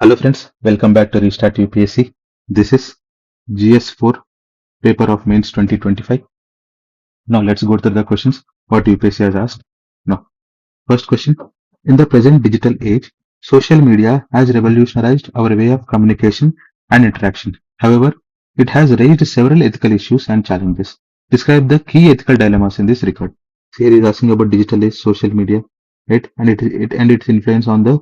Hello friends, welcome back to Restart UPSC. This is GS-4 paper of mains 2025. Now let's go to the questions what UPSC has asked. Now, first question. In the present digital age, social media has revolutionized our way of communication and interaction. However, it has raised several ethical issues and challenges. Describe the key ethical dilemmas in this record. So here is asking about digital age, social media, right? And its influence on the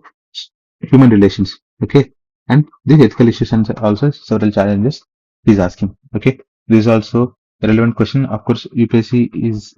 human relations. Okay. And these ethical issues and also several challenges he's asking. Okay. This is also a relevant question. Of course, UPSC is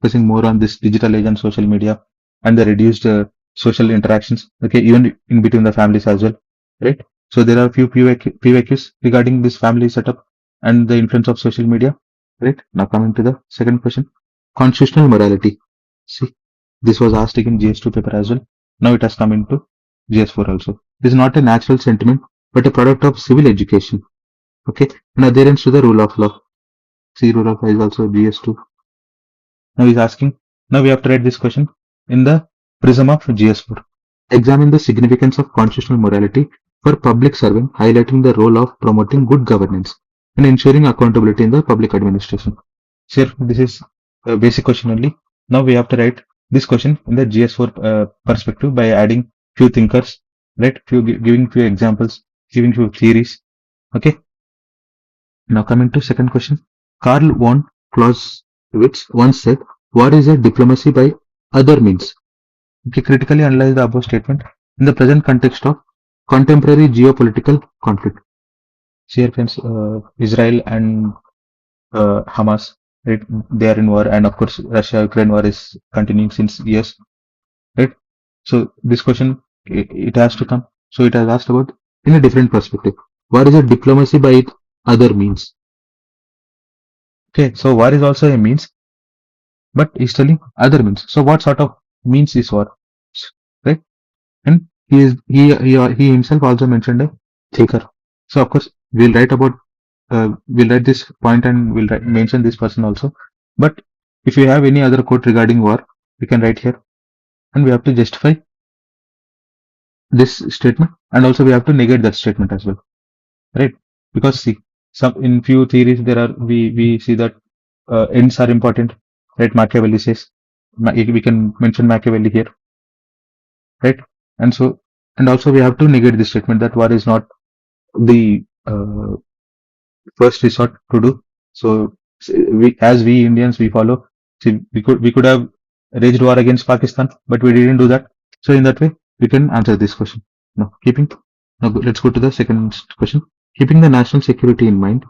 focusing more on this digital age and social media and the reduced social interactions. Okay. Even in between the families as well. Right. So there are a few PYQs regarding this family setup and the influence of social media. Right. Now coming to the second question. Constitutional morality. See, this was asked in GS2 paper as well. Now it has come into GS4 also. It is not a natural sentiment, but a product of civil education. Okay, and adherence to the rule of law. See, rule of law is also GS2. Now he's asking. Now we have to write this question in the prism of GS4. Examine the significance of constitutional morality for public servant, highlighting the role of promoting good governance and ensuring accountability in the public administration. Sir, this is a basic question only. Now we have to write this question in the GS4 perspective by adding few thinkers, right? Giving few examples, giving few theories. Okay. Now coming to second question. Karl von Clausewitz once said, "War is a diplomacy by other means." Okay, critically analyze the above statement in the present context of contemporary geopolitical conflict. Here, friends, Israel and Hamas, right? They are in war, and of course, Russia-Ukraine war is continuing since years, right? So this question it has to come. So it has asked about in a different perspective. War is a diplomacy by other means. Okay, so war is also a means, but he's telling other means. So what sort of means is war, right? And he himself also mentioned a thinker. So of course we'll write about we'll write this point and we'll mention this person also. But if you have any other quote regarding war, we can write here, and we have to justify this statement, and also we have to negate that statement as well, right? Because see, some in few theories there are we see that ends are important, right? Machiavelli says we can mention Machiavelli here, right? And so and also we have to negate this statement that war is not the first resort to do. So we Indians we follow. See, we could have waged war against Pakistan, but we didn't do that. So in that way, we can answer this question. Now let's go to the second question. Keeping the national security in mind.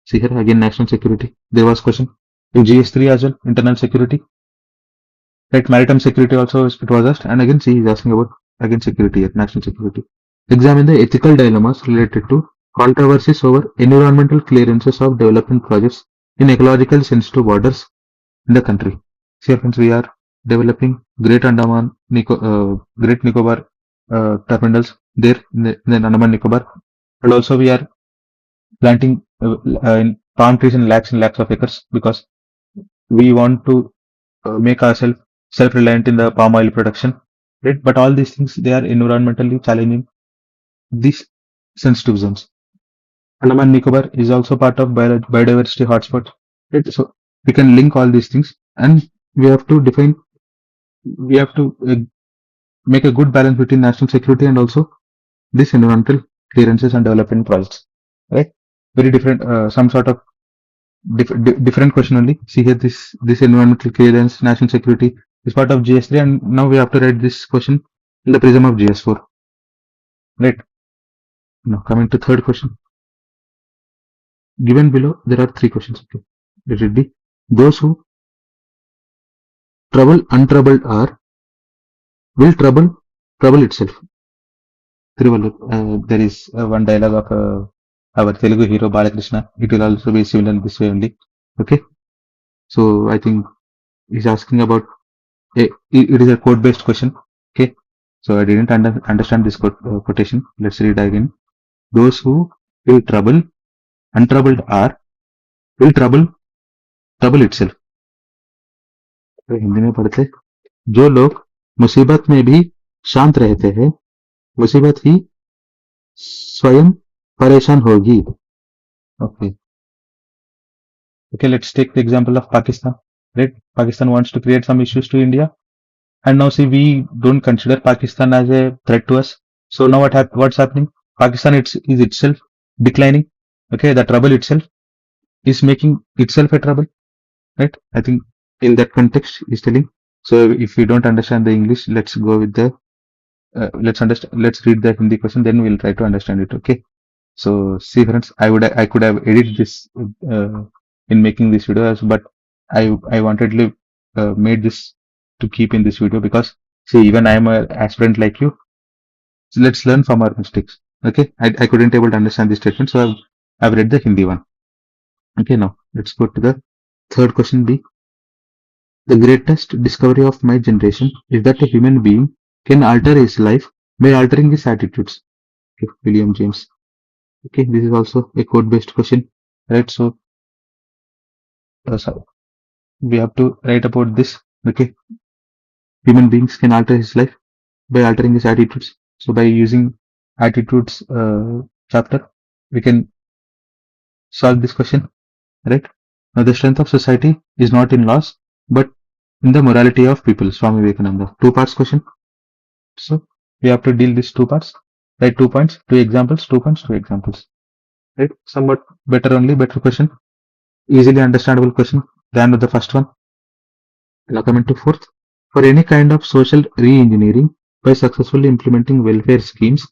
See here again, national security. There was question in GS3 as well, internal security. Right, maritime security also it was asked, and again, see, he's asking about again security here, national security. Examine the ethical dilemmas related to controversies over environmental clearances of development projects in ecological sensitive waters in the country. See, friends, we are developing Great Andaman, Great Nicobar terminals there in the Andaman Nicobar, and also we are planting in palm trees in lakhs of acres because we want to make ourselves self-reliant in the palm oil production, right? But all these things they are environmentally challenging these sensitive zones. Andaman Nicobar is also part of biodiversity hotspot, right? So we can link all these things, and we have to define, we have to make a good balance between national security and also this environmental clearances and development projects, right? Very different, some sort of different question only. See here, this environmental clearance, national security is part of GS3, and now we have to write this question in the prism of GS4, right? Now coming to third question. Given below, there are three questions. Okay, let it be. Those who trouble untroubled are will trouble itself. There is one dialogue of our Telugu hero Balakrishna. It will also be similar in this way only. Okay, so I think he's asking about it is a code based question. Okay, so I didn't understand this quotation. Let's read again. Those who will trouble untroubled are will trouble itself. Hindi में पढ़ते, जो लोग मुसीबत में भी शांत रहते हैं, मुसीबत ही स्वयं परेशान होगी. Okay. Okay, let's take the example of Pakistan. Right? Pakistan wants to create some issues to India. And now see, we don't consider Pakistan as a threat to us. So now what's happening? Pakistan is itself declining. Okay, the trouble itself is making itself a trouble. Right? I think in that context is telling. So if you don't understand the English, let's go with the let's read the Hindi question, then we'll try to understand it. Okay. So see friends, I could have edited this in making this video, but I wanted to made this to keep in this video because see, even I am a aspirant like you. So let's learn from our mistakes. Okay, I couldn't able to understand this statement, so I've read the Hindi one. Okay, now let's go to the third question B. The greatest discovery of my generation is that a human being can alter his life by altering his attitudes. Okay, William James. Okay, this is also a code-based question, right? So we have to write about this. Okay, human beings can alter his life by altering his attitudes. So by using attitudes chapter, we can solve this question, right? Now the strength of society is not in laws, but in the morality of people. Swami Vivekananda. Two parts question. So we have to deal these two parts. Write 2 points, 2 examples, 2 points, 2 examples. Right? Somewhat better question. Easily understandable question than the first one. Now coming to fourth. For any kind of social re-engineering by successfully implementing welfare schemes,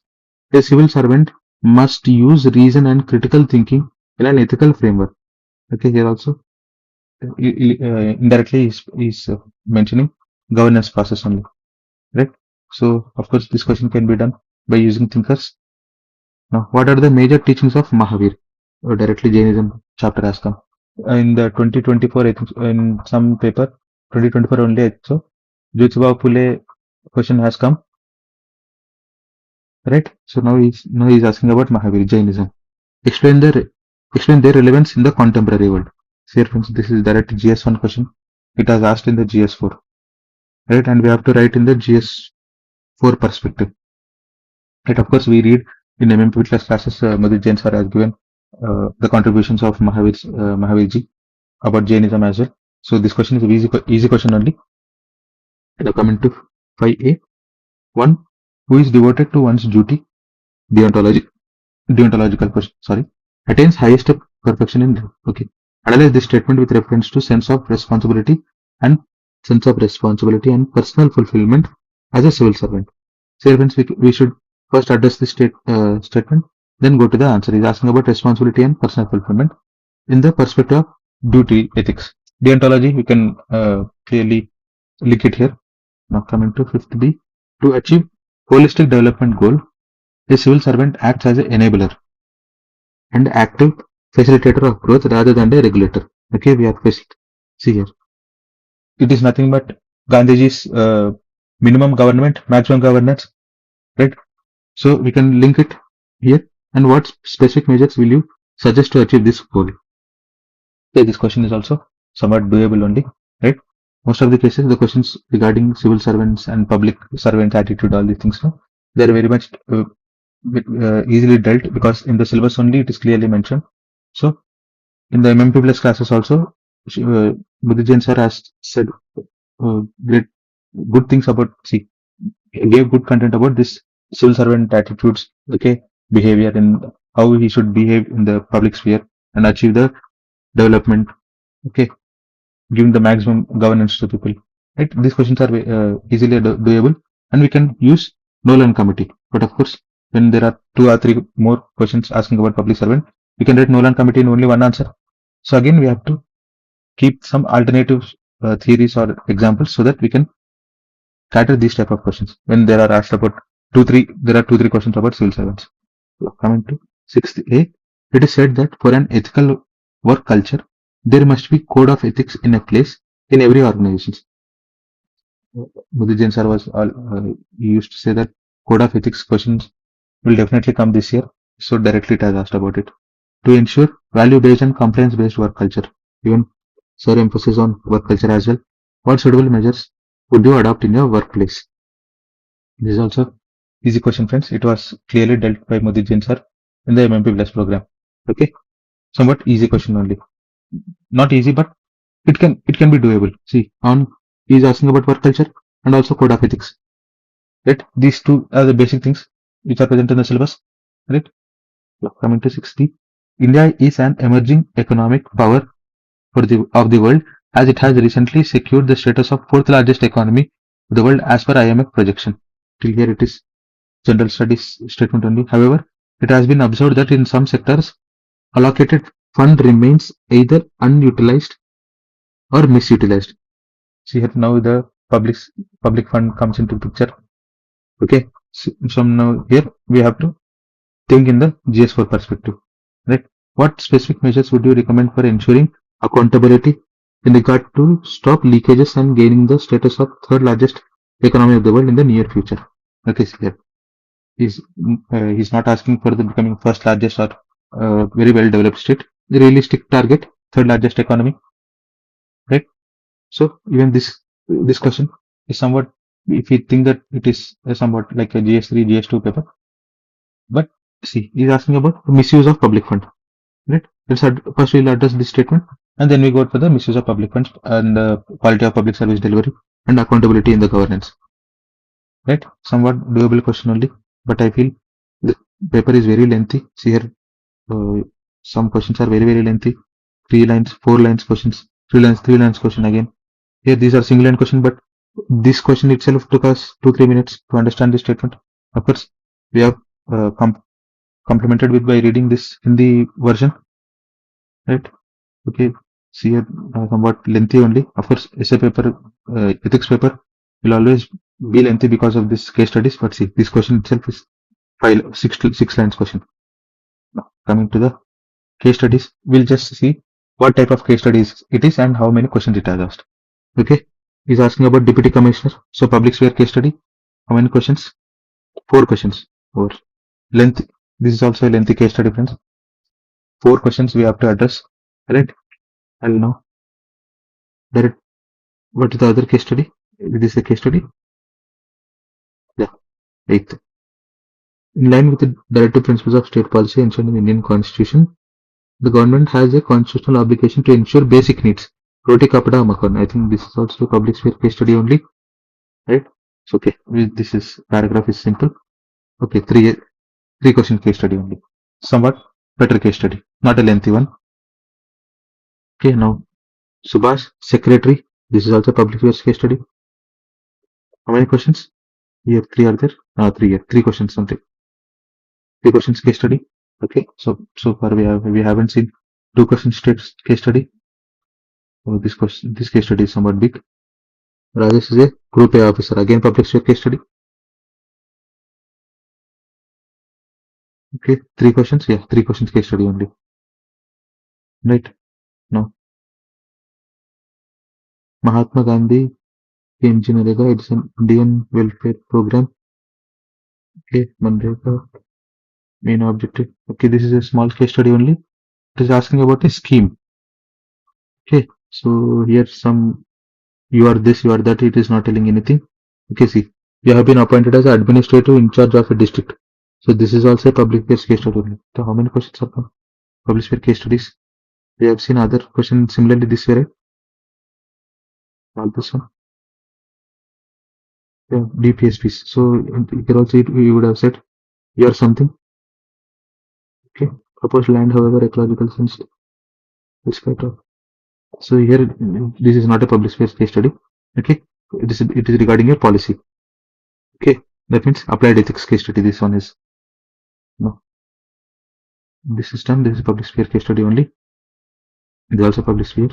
a civil servant must use reason and critical thinking in an ethical framework. Okay, here also indirectly is mentioning governance process only, right? So of course this question can be done by using thinkers. Now, what are the major teachings of Mahavir? Directly Jainism chapter has come in the 2024. I think in some paper 2024 only. I think so Jyotiba Phule question has come, right? So now he's asking about Mahavir Jainism. Explain their relevance in the contemporary world. See, friends, this is direct GS1 question. It was asked in the GS4, right? And we have to write in the GS4 perspective. Right? Of course, we read in MMP plus classes. Madhu Jain sir has given the contributions of Mahavirji about Jainism as well. So this question is an easy question only. Now coming to 5A. 1. Who is devoted to one's duty, deontological person, attains highest perfection in life. Okay. Analyze this statement with reference to sense of responsibility and personal fulfillment as a civil servant. So friends, we should first address this statement, then go to the answer. He's asking about responsibility and personal fulfillment in the perspective of duty ethics. Deontology, we can clearly link it here. Now coming to 5th B. To achieve holistic development goal, a civil servant acts as an enabler and active facilitator of growth rather than a regulator. Okay, we have see here. It is nothing but Gandhiji's minimum government, maximum governance, right? So we can link it here. And what specific measures will you suggest to achieve this goal? Okay, this question is also somewhat doable only, right? Most of the cases, the questions regarding civil servants and public servant attitude, all these things, they're very much easily dealt because in the syllabus only it is clearly mentioned. So in the MMP plus classes also, Madhu Jain sir has said great good things about, gave good content about this civil servant attitudes, okay, behavior and how he should behave in the public sphere and achieve the development, okay, giving the maximum governance to people, right? These questions are easily doable and we can use Nolan committee. But of course, when there are 2 or 3 more questions asking about public servant, we can write Nolan committee in only one answer. So again, we have to keep some alternative theories or examples so that we can cater these type of questions when there are asked about 2-3 questions about civil servants. So coming to 6th A, it is said that for an ethical work culture, there must be code of ethics in a place in every organization. Madhu Jain sir he used to say that code of ethics questions will definitely come this year. So directly it has asked about it. To ensure value-based and compliance-based work culture. Even sir emphasis on work culture as well. What suitable measures would you adopt in your workplace? This is also easy question, friends. It was clearly dealt by MUDIT JAIN sir in the MMP Plus program. Okay, somewhat easy question only. Not easy, but it can be doable. See, on he is asking about work culture and also code of ethics. Right, these two are the basic things which are present in the syllabus. Right. Coming to 60, India is an emerging economic power of the world, as it has recently secured the status of fourth largest economy of the world as per IMF projection. Till here it is general studies statement only. However, it has been observed that in some sectors, allocated fund remains either unutilized or misutilized. See here now the public fund comes into picture. Okay, so now here we have to think in the GS-4 perspective, right? What specific measures would you recommend for ensuring accountability in regard to stop leakages and gaining the status of third largest economy of the world in the near future? Okay, so here he's not asking for the becoming first largest or very well developed state. The realistic target, third largest economy, right? So even this question is somewhat, if you think that it is somewhat like a GS3, GS2 paper, but see, he's asking about misuse of public fund. Right. First we'll address this statement, and then we go for the misuse of public funds and the quality of public service delivery and accountability in the governance. Right. Somewhat doable question only, but I feel the paper is very lengthy. See here, some questions are very lengthy. 3 lines, 4 lines questions, 3 lines question again. Here these are single line question, but this question itself took us 2-3 minutes to understand this statement. Of course, we have complemented with by reading this in the version. Right. Okay. See here, somewhat lengthy only. Of course, essay paper, ethics paper will always be lengthy because of this case studies. But see, this question itself is 6 lines question. Now, coming to the case studies, we'll just see what type of case studies it is and how many questions it has asked. Okay. He's asking about deputy commissioner. So public sphere case study. How many questions? 4 questions. Or length. This is also a lengthy case study, friends. 4 questions we have to address. Right. I'll know. Direct. What is the other case study? This is a case study. Yeah. 8th. In line with the directive principles of state policy enshrined in the Indian Constitution, the government has a constitutional obligation to ensure basic needs. Roti Kapada Makan. I think this is also a public sphere case study only. Right? So, okay. This is paragraph is simple. Okay, three question case study only. Somewhat better case study. Not a lengthy one. Okay, now Subhash, secretary. This is also public sphere case study. How many questions? Here 3 are there. 3 here. 3 questions something. 3 questions case study. Okay, so far we haven't seen 2 questions case study. Oh, this case study is somewhat big. Rajesh is a group A officer. Again, public sphere case study. Okay, 3 questions. Yeah, 3 questions case study only. Right. Now, Mahatma Gandhi Engineering. It's an Indian welfare program. Okay, Mandeka. Main objective. Okay, this is a small case study only. It is asking about a scheme. Okay, so here some you are this, you are that. It is not telling anything. Okay, see, you have been appointed as administrative in charge of a district. So this is also a public affairs case study only. So how many questions are from public affairs case studies? We have seen other questions similarly this way, right? All this one. Yeah, DPSPs. So here also you would have said you are something. Okay, proposed land, however, ecological sense. So here this is not a public space case study. Okay, it is regarding a policy. Okay, that means applied ethics case study. This one is no. This is done. This is public sphere case study only. This is also public sphere.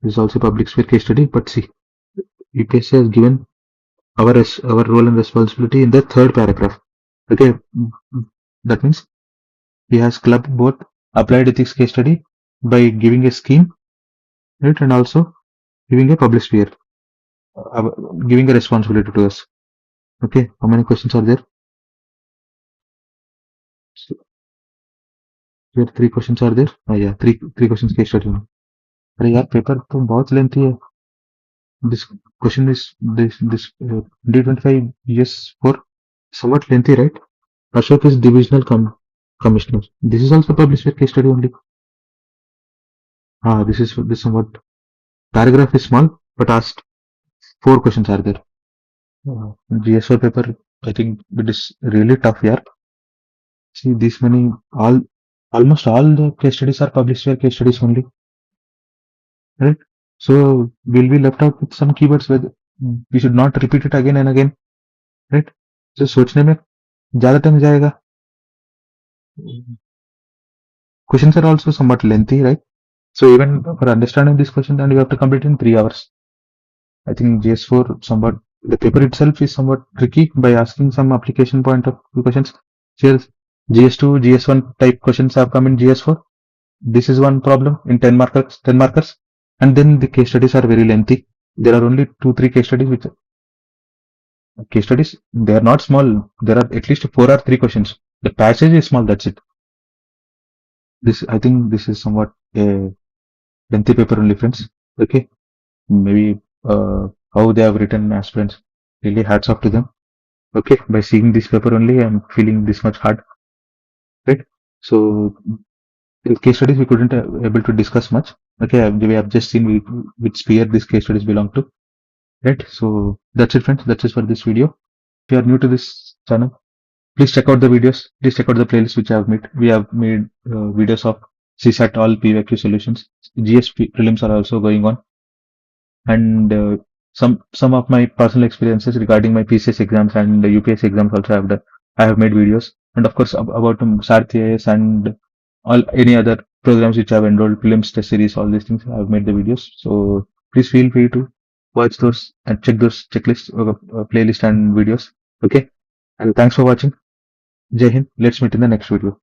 This is also public sphere case study. But see, UPSC has given our role and responsibility in the 3rd paragraph. Okay, that means he has clubbed both applied ethics case study by giving a scheme, right, and also giving a public sphere, giving a responsibility to us. Okay, how many questions are there? So, here 3 questions are there. Yeah, 3 questions case study. अरे यार paper तो बहुत lengthy है. this question is this 2025 GS-4 somewhat lengthy, right? Ashok is divisional commissioner. This is also published with case study only. This somewhat paragraph is small, but asked 4 questions are there. GS4 paper, I think it is really tough here. See, this many, almost all the case studies are published here case studies only, right? So we'll be left out with some keywords where we should not repeat it again and again, right? So सोचने में ज़्यादा time जाएगा. Questions are also somewhat lengthy, right? So even for understanding this question, then you have to complete in 3 hours. I think GS4 somewhat, the paper itself is somewhat tricky by asking some application point of view questions. Here, GS2, GS1 type questions have come in GS4. This is one problem in 10 markers. And then the case studies are very lengthy. There are only 2-3 case studies case studies, they are not small. There are at least 4 or 3 questions. The passage is small, that's it. I think this is somewhat a lengthy paper only, friends. Okay. Maybe how they have written aspirants, really hats off to them. Okay, by seeing this paper only, I'm feeling this much hard, right? So in case studies, we couldn't able to discuss much. Okay, we have just seen which sphere these case studies belong to, right? So that's it, friends. That's it for this video. If you are new to this channel, please check out the videos. Please check out the playlist which I have made. We have made videos of CSAT all PYQ solutions. GS prelims are also going on, and some of my personal experiences regarding my PCS exams and the UPSC exams also I have made videos, and of course about SART and all any other programs which I have enrolled, prelims test series, all these things I have made the videos. So please feel free to watch those and check those checklists, playlist and videos. Okay, and thanks for watching. Jai Hind. Let's meet in the next video.